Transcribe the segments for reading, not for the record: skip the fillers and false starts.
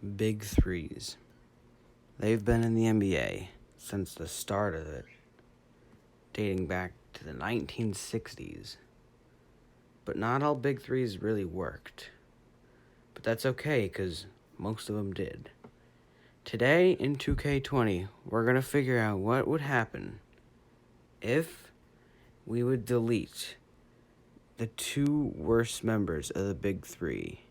Big threes. They've been in the NBA since the start of it, dating back to the 1960s. But not all big threes really worked. But that's okay, because most of them did. Today in 2K20, we're going to figure out what would happen if we would delete the two worst members of the big three.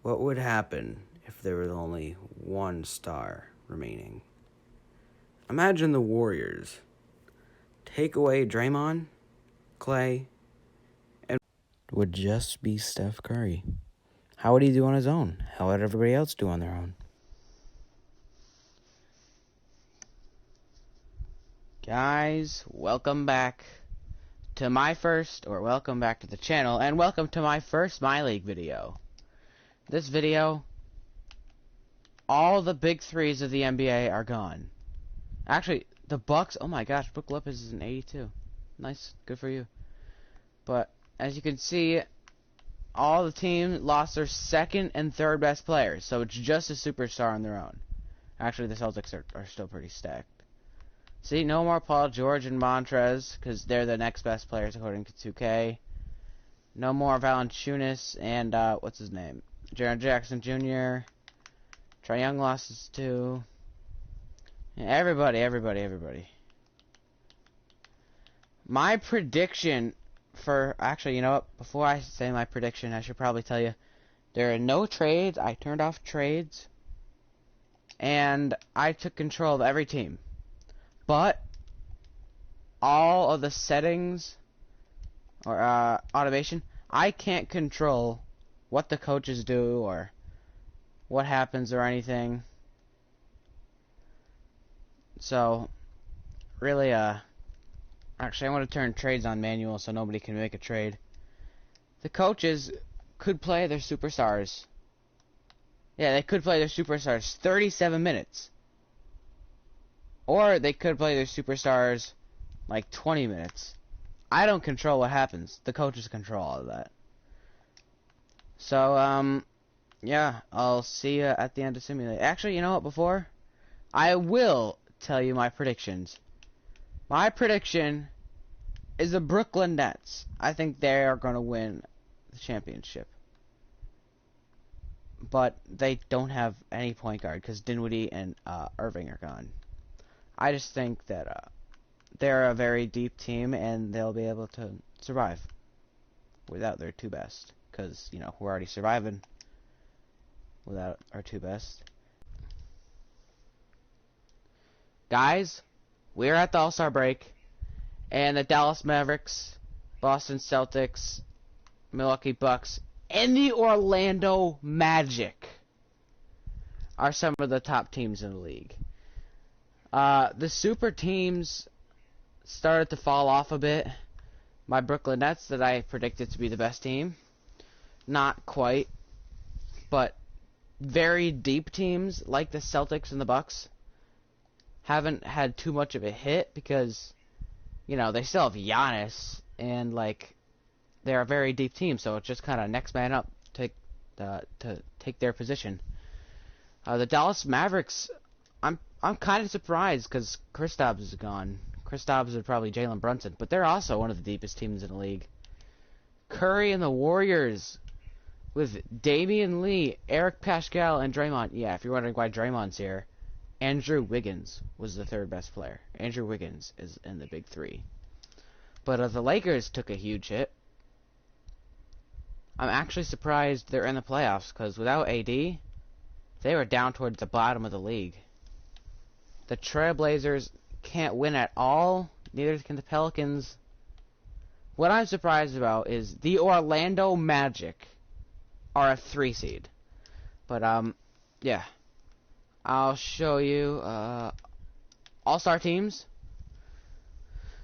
What would happen if there was only one star remaining? Imagine the Warriors. Take away Draymond, Clay, and it would just be Steph Curry. How would he do on his own? How would everybody else do on their own? Guys, welcome back to welcome back to the channel, and welcome to my first My League video. This video, all the big threes of the NBA are gone. Actually, the Bucks, oh my gosh, Brook Lopez is an 82. Nice, good for you. But, as you can see, all the teams lost their second and third best players, so it's just a superstar on their own. Actually, the Celtics are still pretty stacked. See, no more Paul George and Montrez, because they're the next best players according to 2K. No more Valanciunas and, what's his name? Jaren Jackson Jr. Trae Young lost his two. Yeah, everybody. My prediction for... Actually, you know what? Before I say my prediction, I should probably tell you. There are no trades. I turned off trades. And I took control of every team. But all of the settings or automation, I can't control what the coaches do or what happens or anything. So really, actually I want to turn trades on manual so nobody can make a trade. The coaches could play their superstars. Yeah, they could play their superstars 37 minutes. Or they could play their superstars like 20 minutes. I don't control what happens. The coaches control all of that. So, yeah, I'll see you at the end of Simulate. Actually, you know what, before? I will tell you my predictions. My prediction is the Brooklyn Nets. I think they are going to win the championship. But they don't have any point guard because Dinwiddie and Irving are gone. I just think that they're a very deep team and they'll be able to survive without their two best. Because, you know, we're already surviving without our two best. Guys, we're at the All-Star break. And the Dallas Mavericks, Boston Celtics, Milwaukee Bucks, and the Orlando Magic are some of the top teams in the league. The super teams started to fall off a bit. My Brooklyn Nets that I predicted to be the best team. Not quite. But very deep teams like the Celtics and the Bucks haven't had too much of a hit because, you know, they still have Giannis and, like, they're a very deep team, so it's just kind of next man up to take their position. The Dallas Mavericks, I'm kind of surprised because Kristaps is gone. Kristaps is probably Jalen Brunson, but they're also one of the deepest teams in the league. Curry and the Warriors with Damian Lee, Eric Pascal, and Draymond. Yeah, if you're wondering why Draymond's here, Andrew Wiggins was the third best player. Andrew Wiggins is in the big three. But the Lakers took a huge hit. I'm actually surprised they're in the playoffs because without AD, they were down towards the bottom of the league. The Trailblazers can't win at all. Neither can the Pelicans. What I'm surprised about is the Orlando Magic are a 3 seed. But, yeah. I'll show you, All-Star teams.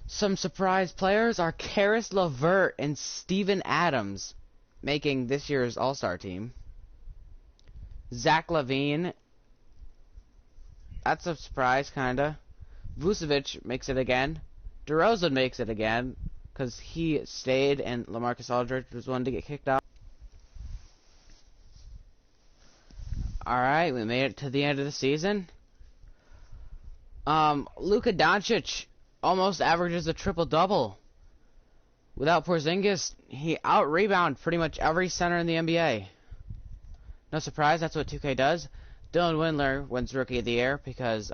Some surprise players are Karis LeVert and Steven Adams making this year's All-Star team. Zach LaVine. That's a surprise, kinda. Vucevic makes it again. DeRozan makes it again, because he stayed and LaMarcus Aldridge was one to get kicked out. Alright, we made it to the end of the season. Luka Doncic almost averages a triple-double. Without Porzingis, he out-rebound pretty much every center in the NBA. No surprise, that's what 2K does. Dylan Windler wins Rookie of the Year because,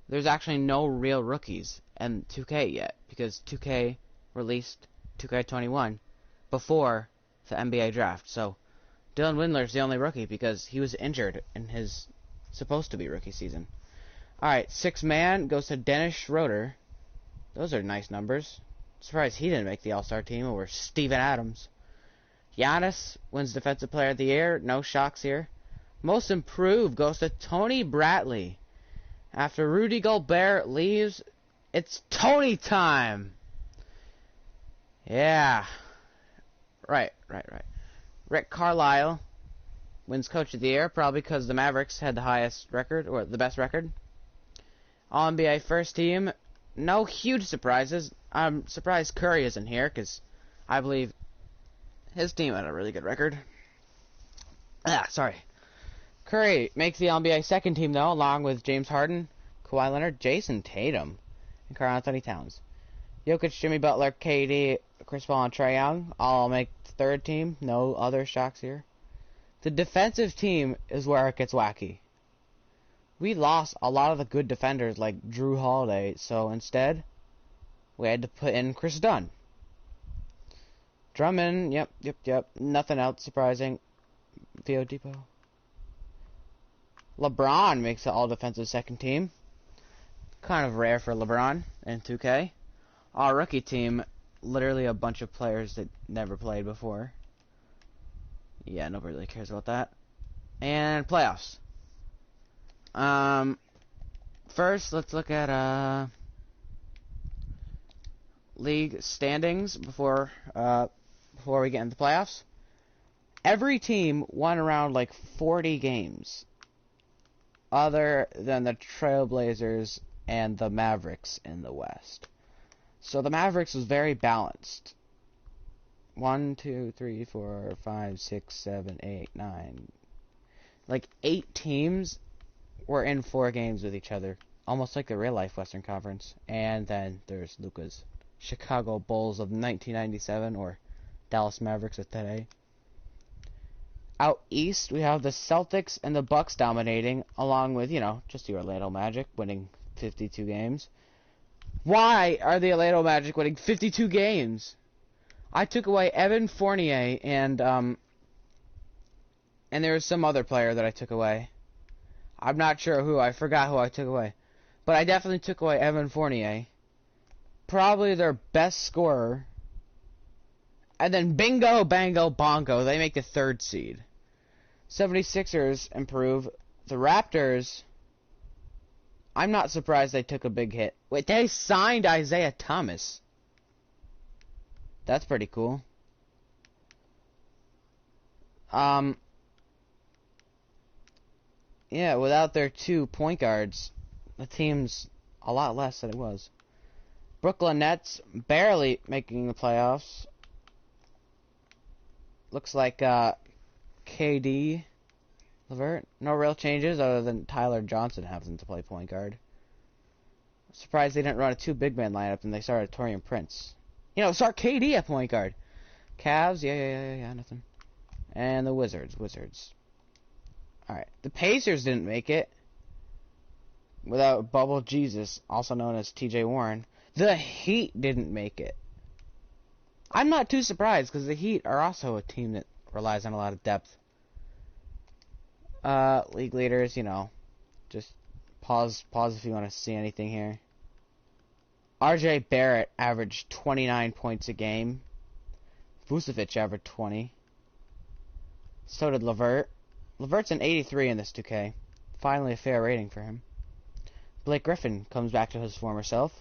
there's actually no real rookies in 2K yet, because 2K released 2K21 before the NBA draft. So, Dylan Windler's the only rookie because he was injured in his supposed-to-be rookie season. Alright, sixth man goes to Dennis Schroeder. Those are nice numbers. Surprised he didn't make the All-Star team over Steven Adams. Giannis wins Defensive Player of the Year. No shocks here. Most Improved goes to Tony Bradley. After Rudy Gobert leaves, it's Tony time! Yeah. Right. Rick Carlisle wins Coach of the Year, probably because the Mavericks had the highest record, or the best record. All-NBA First Team, no huge surprises. I'm surprised Curry isn't here, because I believe his team had a really good record. Curry makes the NBA Second Team, though, along with James Harden, Kawhi Leonard, Jason Tatum, and Karl Anthony Towns. Jokic, Jimmy Butler, KD, Chris Paul, and Trae Young all make the Third Team. No other shocks here. The defensive team is where it gets wacky. We lost a lot of the good defenders like Drew Holiday, so instead, we had to put in Chris Dunn. Drummond, yep. Nothing else surprising. Theo Depot. LeBron makes the all-defensive second team. Kind of rare for LeBron in 2K. Our rookie team, literally a bunch of players that never played before. Yeah, nobody really cares about that. And playoffs. First, let's look at league standings before we get into the playoffs. Every team won around like 40 games, other than the Trailblazers and the Mavericks in the West. So the Mavericks was very balanced. 1, 2, 3, 4, 5, 6, 7, 8, 9. Like 8 teams were in 4 games with each other. Almost like the real life Western Conference. And then there's Luka's Chicago Bulls of 1997, or Dallas Mavericks of today. Out east, we have the Celtics and the Bucks dominating, along with, just the Orlando Magic winning 52 games. Why are the Orlando Magic winning 52 games? I took away Evan Fournier and there was some other player that I took away. I'm not sure who. I forgot who I took away. But I definitely took away Evan Fournier. Probably their best scorer. And then bingo, bango, bongo. They make the 3rd seed. 76ers improve. The Raptors, I'm not surprised they took a big hit. Wait, they signed Isaiah Thomas. That's pretty cool. Yeah, without their 2 point guards, the team's a lot less than it was. Brooklyn Nets barely making the playoffs. Looks like KD, LeVert, no real changes other than Tyler Johnson having to play point guard. Surprised they didn't run a 2 big man lineup and they started Taurean Prince. Start KD at point guard. Cavs, yeah, nothing. And the Wizards. Alright, the Pacers didn't make it. Without Bubble Jesus, also known as TJ Warren. The Heat didn't make it. I'm not too surprised, because the Heat are also a team that relies on a lot of depth. League leaders, just pause if you want to see anything here. RJ Barrett averaged 29 points a game. Vucevic averaged 20. So did LeVert. LeVert's an 83 in this 2K. Finally a fair rating for him. Blake Griffin comes back to his former self.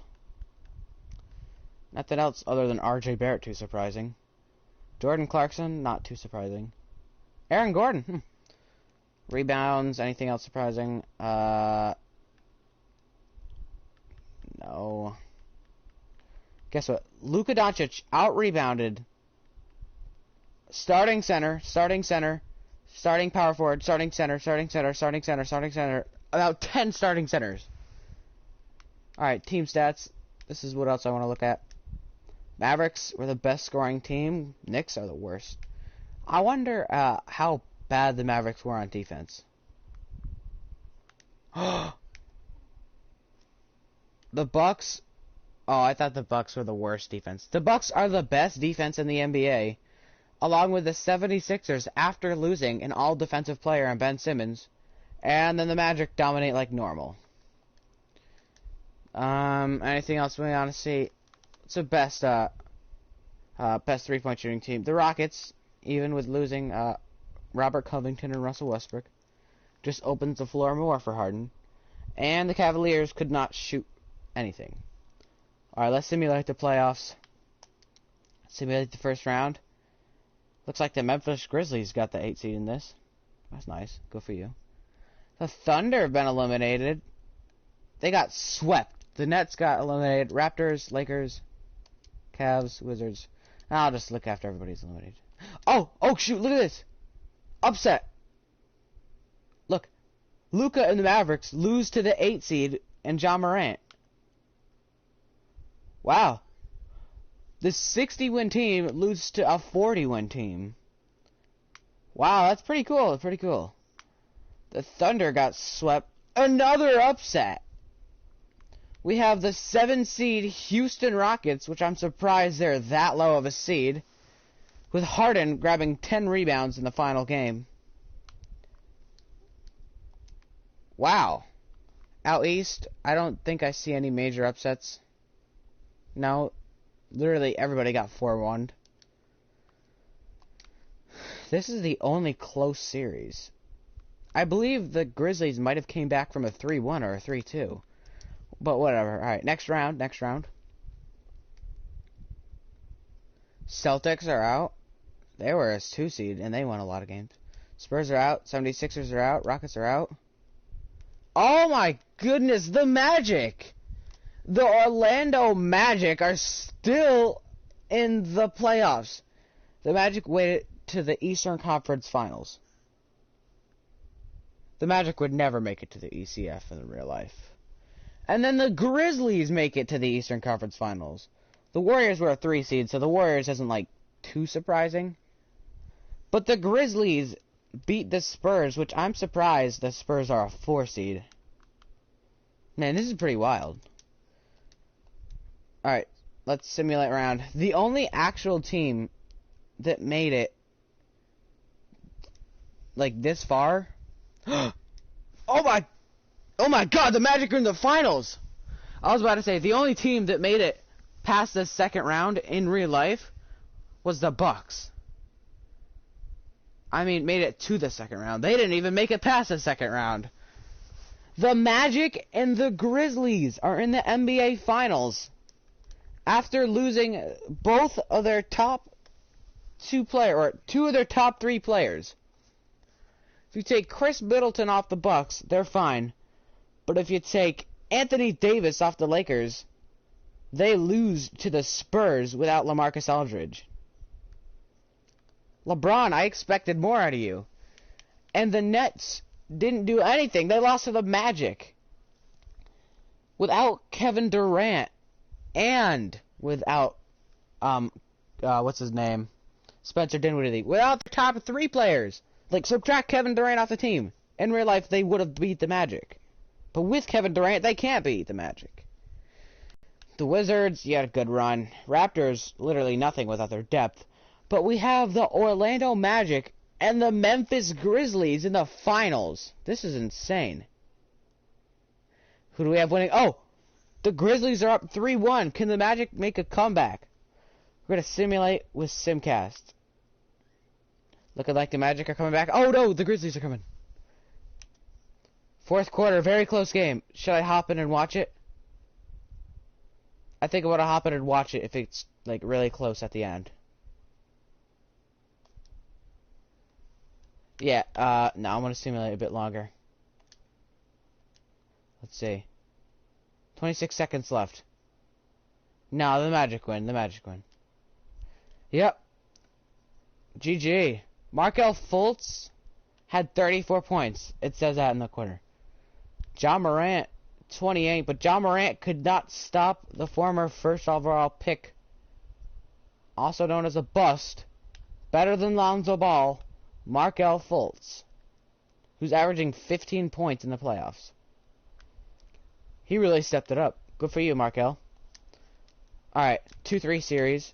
Nothing else other than RJ Barrett too surprising. Jordan Clarkson, not too surprising. Aaron Gordon, Rebounds, anything else surprising? No. Guess what? Luka Doncic out-rebounded starting center, Starting power forward, starting center, starting center, starting center, starting center. About 10 starting centers. Alright, team stats. This is what else I want to look at. Mavericks were the best scoring team. Knicks are the worst. I wonder how bad the Mavericks were on defense. The Bucks. Oh, I thought the Bucks were the worst defense. The Bucks are the best defense in the NBA, along with the 76ers after losing an all-defensive player in Ben Simmons, and then the Magic dominate like normal. Anything else we want to see? It's the best three-point shooting team. The Rockets, even with losing Robert Covington and Russell Westbrook, just opens the floor more for Harden. And the Cavaliers could not shoot anything. Alright, let's simulate the playoffs. Simulate the first round. Looks like the Memphis Grizzlies got the 8 seed in this. That's nice. Good for you. The Thunder have been eliminated. They got swept. The Nets got eliminated. Raptors, Lakers, Cavs, Wizards. I'll just look after everybody's eliminated. Oh shoot, look at this. Upset. Look. Luka and the Mavericks lose to the 8 seed and Ja Morant. Wow. The 60-win team loses to a 40-win team. Wow, that's pretty cool. Pretty cool. The Thunder got swept. Another upset. We have the 7-seed Houston Rockets, which I'm surprised they're that low of a seed, with Harden grabbing 10 rebounds in the final game. Wow. Out east, I don't think I see any major upsets. No, literally everybody got 4-1. This is the only close series. I believe the Grizzlies might have came back from a 3-1 or a 3-2. But whatever. Alright, next round. Celtics are out. They were a 2 seed, and they won a lot of games. Spurs are out. 76ers are out. Rockets are out. Oh my goodness, the Magic! The Orlando Magic are still in the playoffs. The Magic waited to the Eastern Conference Finals. The Magic would never make it to the ECF in real life. And then the Grizzlies make it to the Eastern Conference Finals. The Warriors were a 3 seed, so the Warriors isn't, like, too surprising. But the Grizzlies beat the Spurs, which I'm surprised the Spurs are a 4 seed. Man, this is pretty wild. Alright, let's simulate round. The only actual team that made it, like, this far... Oh my god, the Magic are in the finals! I was about to say, the only team that made it past the second round in real life was the Bucks. I mean, made it to the second round. They didn't even make it past the second round. The Magic and the Grizzlies are in the NBA Finals after losing both of their top 2 of their top 3 players. If you take Chris Middleton off the Bucks, they're fine. But if you take Anthony Davis off the Lakers, they lose to the Spurs without LaMarcus Aldridge. LeBron, I expected more out of you. And the Nets didn't do anything. They lost to the Magic. Without Kevin Durant. And without, what's his name? Spencer Dinwiddie. Without the top 3 players. Like, subtract Kevin Durant off the team. In real life, they would have beat the Magic. But with Kevin Durant, they can't beat the Magic. The Wizards, you had a good run. Raptors, literally nothing without their depth. But we have the Orlando Magic and the Memphis Grizzlies in the finals. This is insane. Who do we have winning? Oh! The Grizzlies are up 3-1. Can the Magic make a comeback? We're going to simulate with Simcast. Looking like the Magic are coming back. Oh no, the Grizzlies are coming. Fourth quarter, very close game. Should I hop in and watch it? I think I want to hop in and watch it if it's, like, really close at the end. Yeah, no, I want to simulate a bit longer. Let's see. 26 seconds left. No, the Magic win, Yep. GG. Markelle Fultz had 34 points. It says that in the corner. Ja Morant, 28, but Ja Morant could not stop the former first overall pick, also known as a bust, better than Lonzo Ball, Markelle Fultz, who's averaging 15 points in the playoffs. He really stepped it up. Good for you, Markelle. Alright, 2-3 series.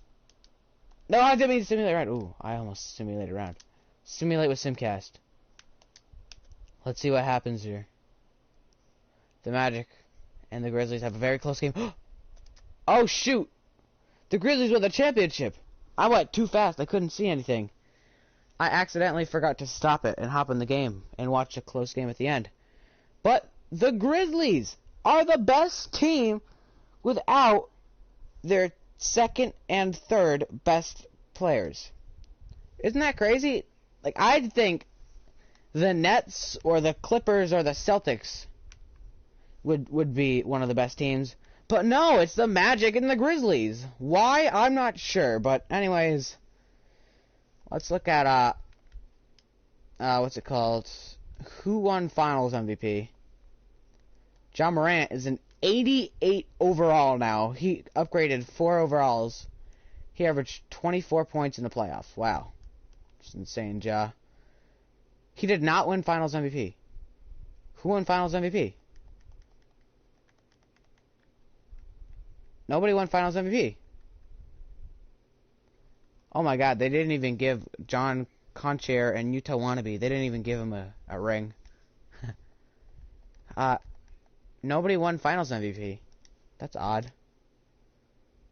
No, I didn't mean to simulate round. Ooh, I almost simulated round. Simulate with Simcast. Let's see what happens here. The Magic and the Grizzlies have a very close game. Oh, shoot! The Grizzlies won the championship! I went too fast. I couldn't see anything. I accidentally forgot to stop it and hop in the game and watch a close game at the end. But the Grizzlies are the best team without their second and third best players. Isn't that crazy? Like, I'd think the Nets or the Clippers or the Celtics would be one of the best teams. But no, it's the Magic and the Grizzlies. Why? I'm not sure. But anyways, let's look at, what's it called? Who won Finals MVP? Ja Morant is an 88 overall now. He upgraded 4 overalls. He averaged 24 points in the playoffs. Wow. Just insane, Ja. He did not win Finals MVP. Who won Finals MVP? Nobody won Finals MVP. Oh my god, they didn't even give John Concher and Utah Wannabe, they didn't even give him a ring. Nobody won Finals MVP. That's odd.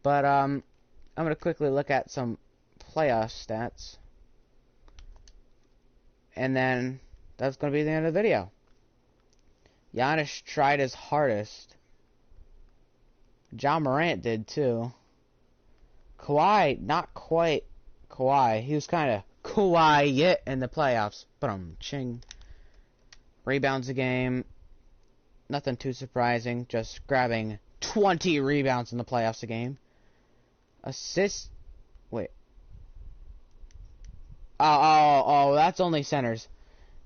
But, I'm gonna quickly look at some playoff stats. And then, that's gonna be the end of the video. Giannis tried his hardest. Ja Morant did too. Kawhi, not quite Kawhi. He was kind of quiet in the playoffs. Ching. Rebounds a game. Nothing too surprising. Just grabbing 20 rebounds in the playoffs a game. Assists. Wait. Oh, that's only centers.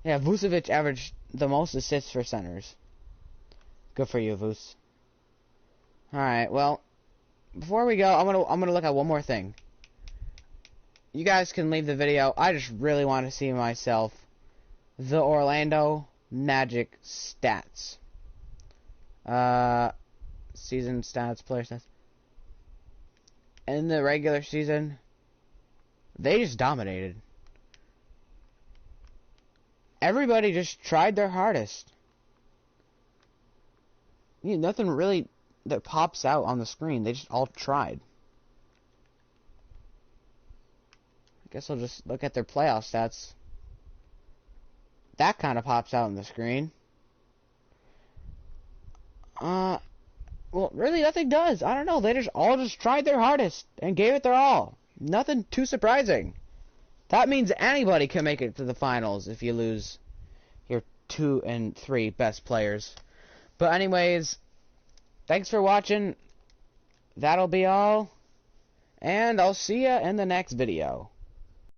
Yeah, Vucevic averaged the most assists for centers. Good for you, Vuce. Alright, well, before we go, I'm gonna look at one more thing. You guys can leave the video. I just really want to see myself the Orlando Magic stats. Season stats, player stats. In the regular season, they just dominated. Everybody just tried their hardest. Nothing really that pops out on the screen. They just all tried. I guess I'll just look at their playoff stats. That kind of pops out on the screen. Well, really nothing does. I don't know. They all just tried their hardest and gave it their all. Nothing too surprising. That means anybody can make it to the finals if you lose your 2 and 3 best players. But anyways, thanks for watching. That'll be all. And I'll see ya in the next video.